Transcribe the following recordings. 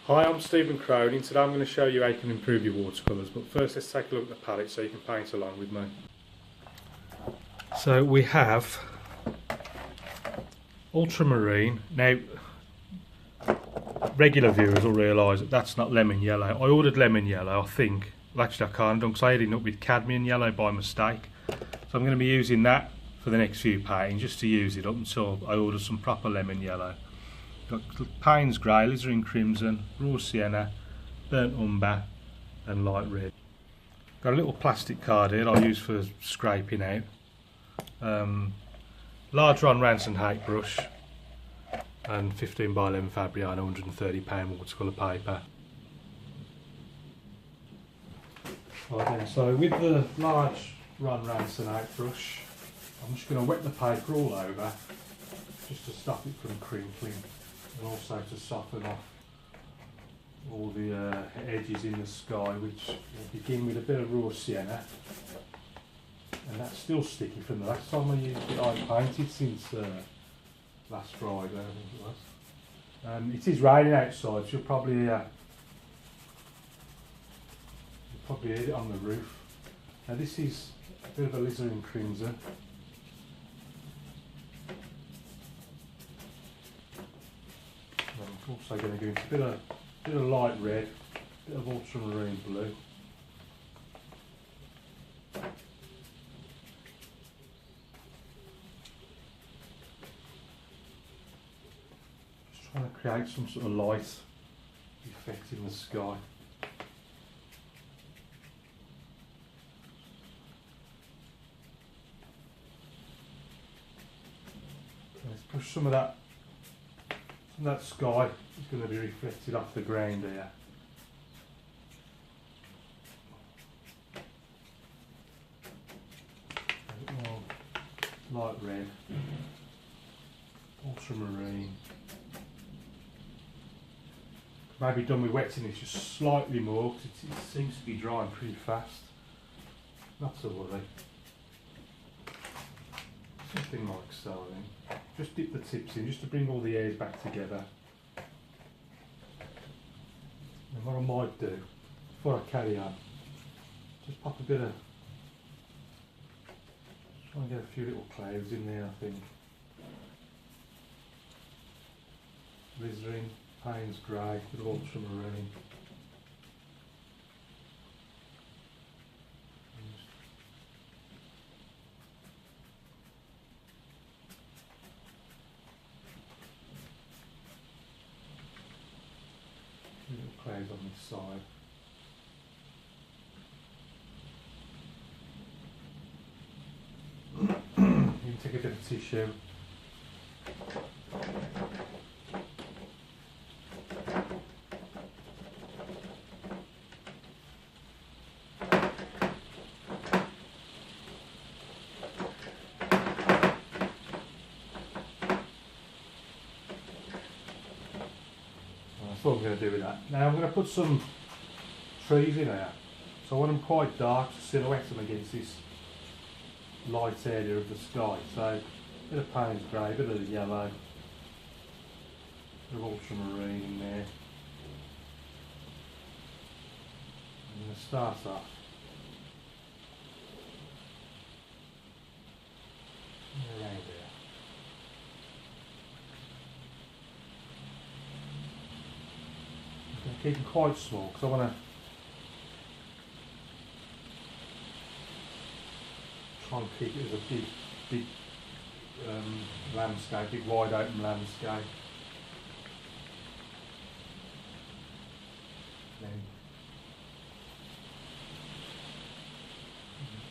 Hi, I'm Stephen Cronin. Today I'm going to show you how you can improve your watercolours, but first let's take a look at the palette so you can paint along with me. So we have ultramarine. Now, regular viewers will realise that that's not lemon yellow. I ordered lemon yellow, I think. Well, actually I can't because I ended up with cadmium yellow by mistake. So I'm going to be using that for the next few paintings, just to use it up until I order some proper lemon yellow. Got Payne's grey, alizarin crimson, raw sienna, burnt umber and light red. Got a little plastic card here I'll use for scraping out. Large Ron Ranson Hake brush and 15 by 11 Fabriano £130 watercolour paper. Right then, so with the large Ron Ranson Hake brush, I'm just going to wet the paper all over just to stop it from crinkling and also to soften off all the edges in the sky, which will begin with a bit of raw sienna, and that's still sticky from the last time I used it. I painted since last Friday, I think it was. It is raining outside, so you'll probably hear it on the roof. Now this is a bit of a alizarin crimson. I'm also going to go into a bit of light red, a bit of ultramarine blue. Just trying to create some sort of light effect in the sky. Let's push some of that sky is going to be reflected off the ground here. A bit more light red, ultramarine. Maybe done with wetting it just slightly more because it seems to be drying pretty fast. Not to worry. Something like so then. Just dip the tips in just to bring all the hairs back together. And what I might do before I carry on, just pop a bit of, try and get a few little clouds in there, I think. Alizarin, Payne's grey, bit of ultramarine. Little clouds on this side. You can take a bit of tissue. That's what I'm going to do with that. Now I'm going to put some trees in here, so I want them quite dark to silhouette them against this light area of the sky. So a bit of Payne's grey, a bit of yellow, a bit of ultramarine in there. I'm going to start off around here. Keep them quite small because I want to try and keep it as a big landscape, big wide open landscape. Then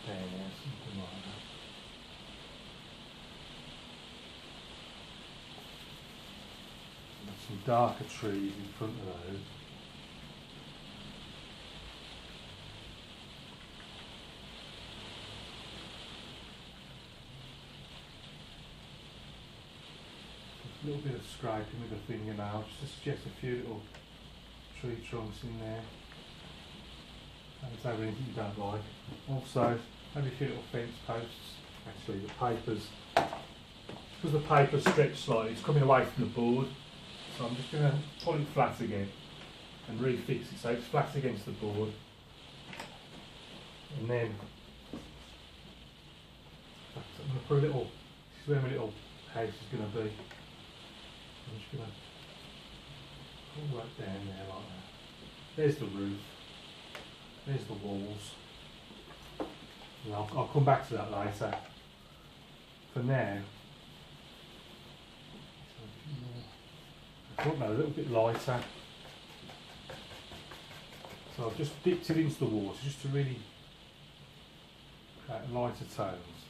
there, something like that. And there's some darker trees in front of those. A little bit of scraping with the fingernail just to suggest a few little tree trunks in there. Don't have anything you don't like. Also, maybe a few little fence posts. Actually, the paper's, because the paper's stretched slightly, it's coming away from the board. So I'm just going to pull it flat again. and refix it so it's flat against the board. And then I'm going to put a little, this is where my little house is going to be. I'm just going to pull that down there like that. There's the roof, there's the walls. And I'll come back to that later. For now, I thought that a little bit lighter. So I've just dipped it into the water just to really create lighter tones.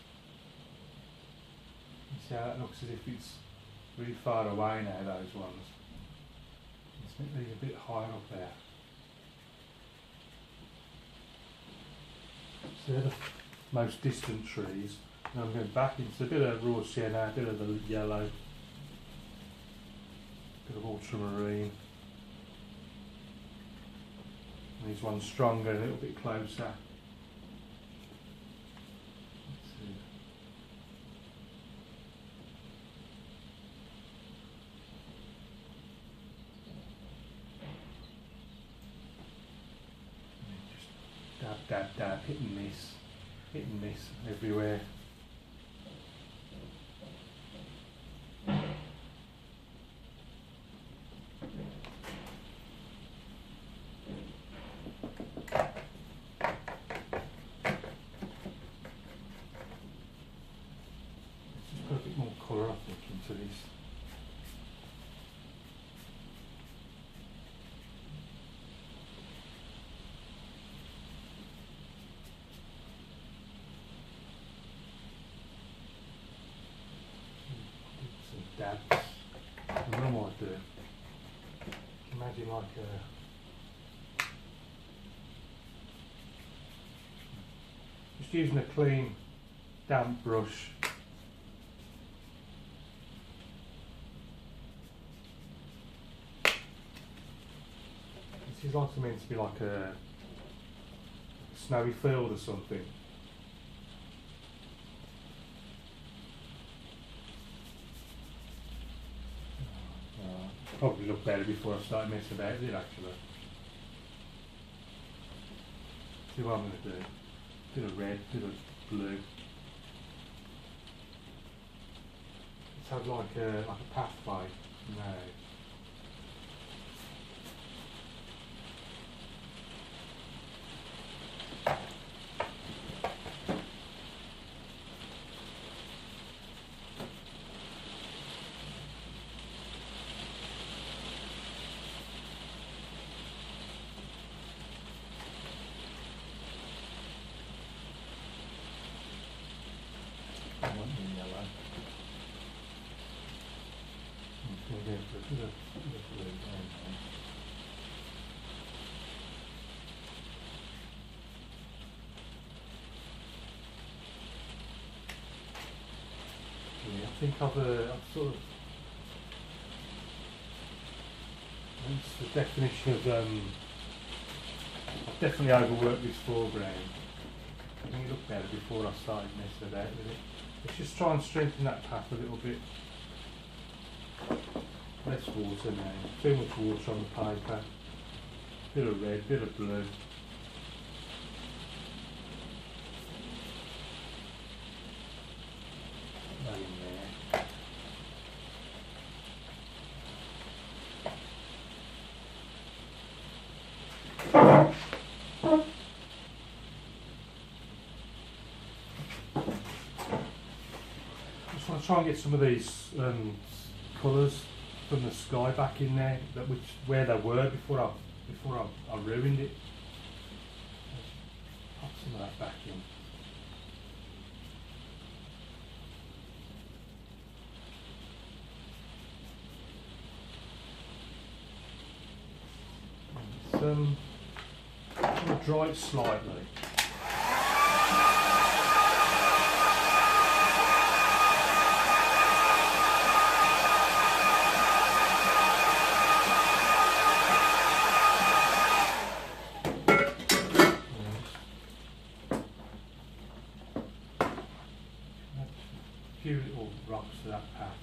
You see how that looks as if it's really far away now, those ones. Let's make these a bit higher up there. So they're the most distant trees. Now I'm going back into a bit of raw sienna, a bit of the yellow, a bit of ultramarine. And these ones stronger, a little bit closer. Let's see. Just dab, dab, dab, hit and miss everywhere. Into this. Some dabs. And then what I do, imagine like just using a clean damp brush. This is like meant to be like a snowy field or something. Probably looked better before I started messing about with it actually. See what I'm going to do. Bit of red, bit of blue. Let's have like a pathway now. I want the yellow. I'm just going to go for a bit of blue down there. Yeah, I think I've sort of, that's the definition of, I've definitely overworked this foreground. I think it looked better before I started messing about with it. Let's just try and strengthen that path a little bit. Less water now, too much water on the paper. Bit of red, bit of blue. That in there. I want to try and get some of these colours from the sky back in there, where they were before I ruined it. Pop some of that back in. I'm going to dry it slightly. Few little rocks to that path.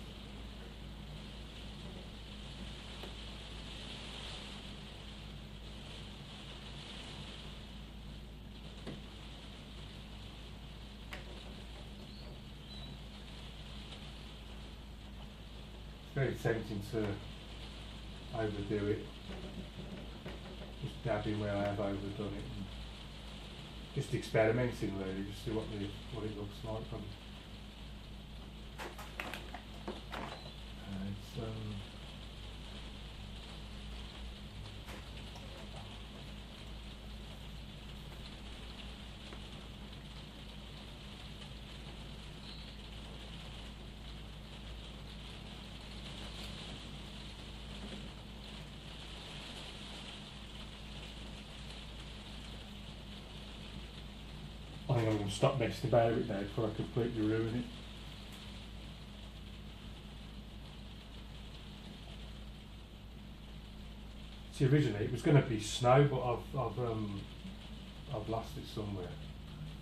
very tempting to overdo it, just dabbing where I have overdone it, and just experimenting really, just see what it looks like. It's I think I'm going to stop messing about it now before I completely ruin it. See, originally it was going to be snow, but I've lost it somewhere.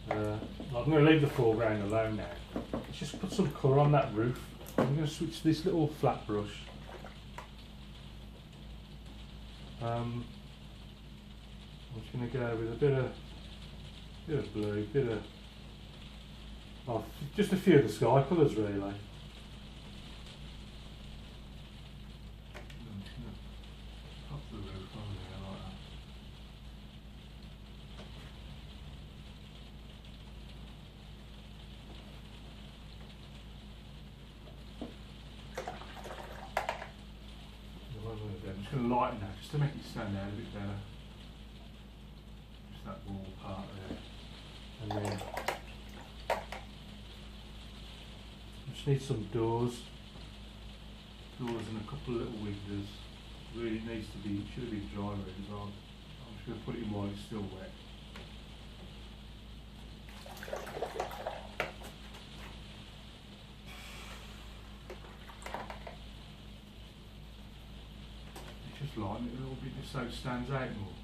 I'm going to leave the foreground alone now. Let's just put some colour on that roof. I'm going to switch to this little flat brush. I'm just going to go with a bit of blue, just a few of the sky colours really. I'm just going to pop the roof on there like that. I'm just going to lighten that just to make it stand out a bit better. Just that wall part there. And then I just need some doors and a couple of little windows. Really needs to be, should have been dry really as well. I'm just going to put it in while it's still wet. Just lighten it a little bit just so it stands out more.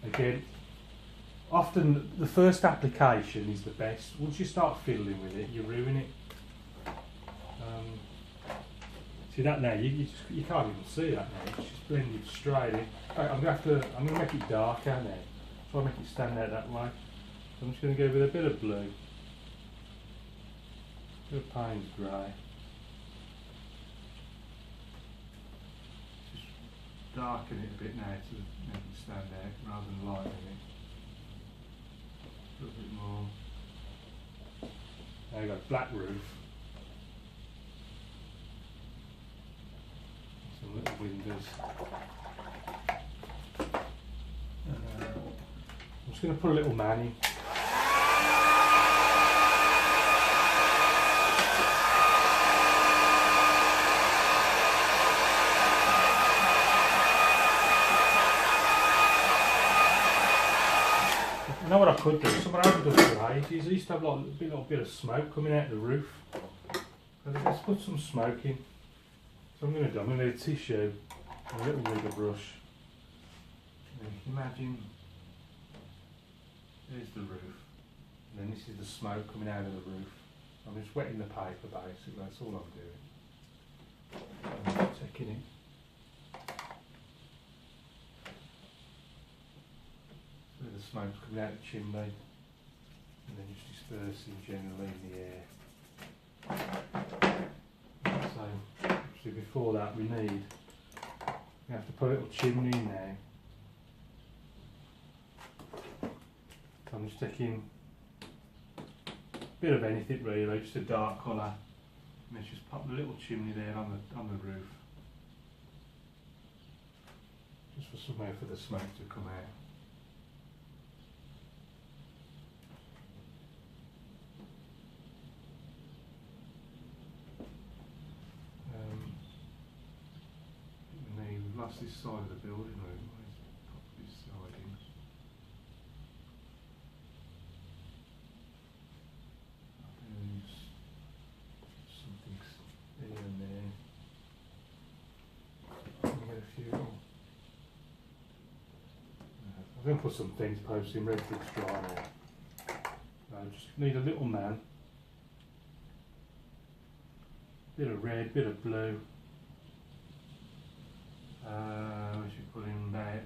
Again, often the first application is the best. Once you start fiddling with it, you ruin it. See that now? You can't even see that now. It's just blended straight in. I'm going to make it darker now. Try to make it stand out that way. So I'm just going to go with a bit of blue, a bit of Payne's grey. Just darken it a bit now to make it stand out rather than lightening it. A little bit more. There you go, black roof. Some little windows. I'm just going to put a little man in. You know what I could do? Something I haven't done for ages. I used to have like a little bit of smoke coming out of the roof. Let's put some smoke in. So I'm going to need a tissue and a little wigger brush. And you can imagine there's the roof, and then this is the smoke coming out of the roof. I'm just wetting the paper basically, that's all I'm doing. I'm just taking it. So the smoke's coming out the chimney, and then just dispersing generally in the air. So actually before that we have to put a little chimney in there. So I'm just taking a bit of anything really, just a dark colour, and then just pop the little chimney there on the roof, just for somewhere for the smoke to come out. We've lost this side of the building room. Let's pop this side in. There's something here and there. I'll get a few. I'm going to put some things posting ready for it's dry now. I just need a little man. Bit of red, bit of blue. We should put him there.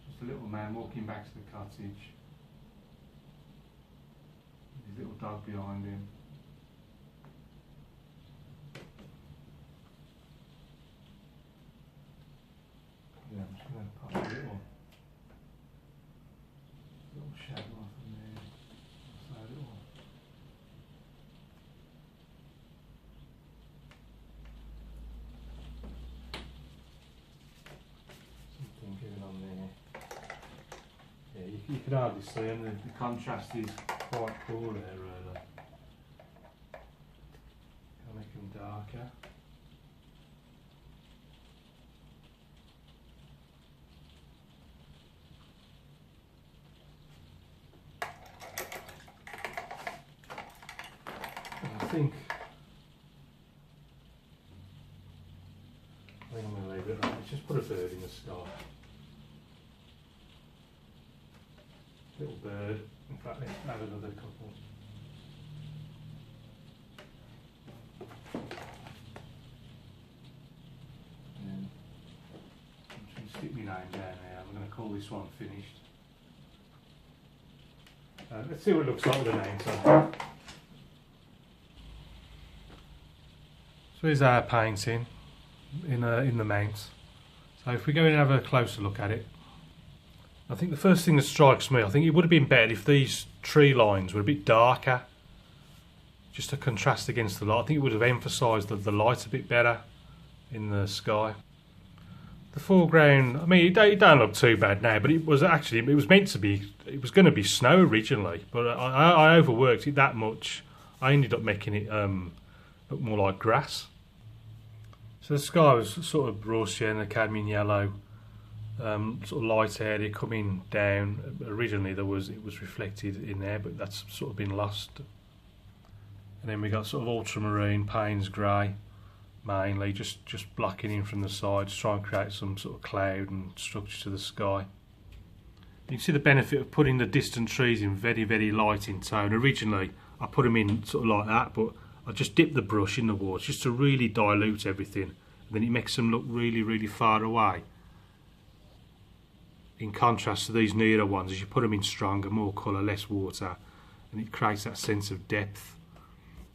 Just a little man walking back to the cottage. His little dog behind him. Yeah, I'm just going to put a little shadow off in there. So a little. Something going on there. Yeah, you can hardly see them. The contrast is quite poor there, really. Can make them darker. I think I'm going to leave it like let's just put a bird in the sky. Little bird. In fact, let's have another couple. And I'm just going to stick my name down there. I'm going to call this one finished. Let's see what it looks like with the names on. So here's our painting in the mount. So if we go in and have a closer look at it, I think the first thing that strikes me, I think it would have been better if these tree lines were a bit darker, just to contrast against the light. I think it would have emphasised the light a bit better in the sky. The foreground, I mean, it don't look too bad now, but it was meant to be, it was going to be snow originally, but I overworked it that much. I ended up making it look more like grass. So the sky was sort of raw sienna, cadmium yellow, sort of light area coming down. Originally it was reflected in there, but that's sort of been lost. And then we got sort of ultramarine, Payne's grey, mainly just blocking in from the sides, trying to create some sort of cloud and structure to the sky. You can see the benefit of putting the distant trees in very, very light in tone. Originally I put them in sort of like that, but I just dip the brush in the water just to really dilute everything, and then it makes them look really, really far away. In contrast to these nearer ones, as you put them in stronger, more colour, less water, and it creates that sense of depth.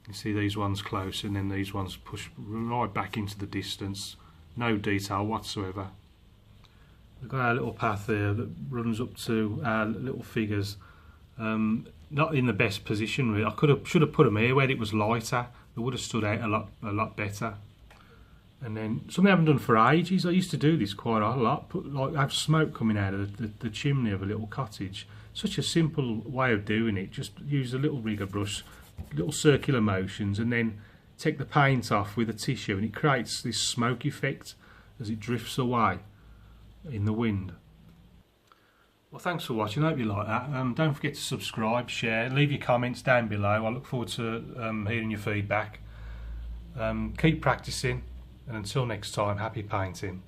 You see these ones close, and then these ones push right back into the distance, no detail whatsoever. We've got our little path there that runs up to our little figures. Not in the best position really. Should have put them here where it was lighter. They would have stood out a lot better. And then something I haven't done for ages. I used to do this quite a lot. Have smoke coming out of the chimney of a little cottage. Such a simple way of doing it. Just use a little rigger brush, little circular motions, and then take the paint off with a tissue, and it creates this smoke effect as it drifts away in the wind. Well, thanks for watching. I hope you like that. Don't forget to subscribe, share, leave your comments down below. I look forward to hearing your feedback. Keep practicing, and until next time, happy painting.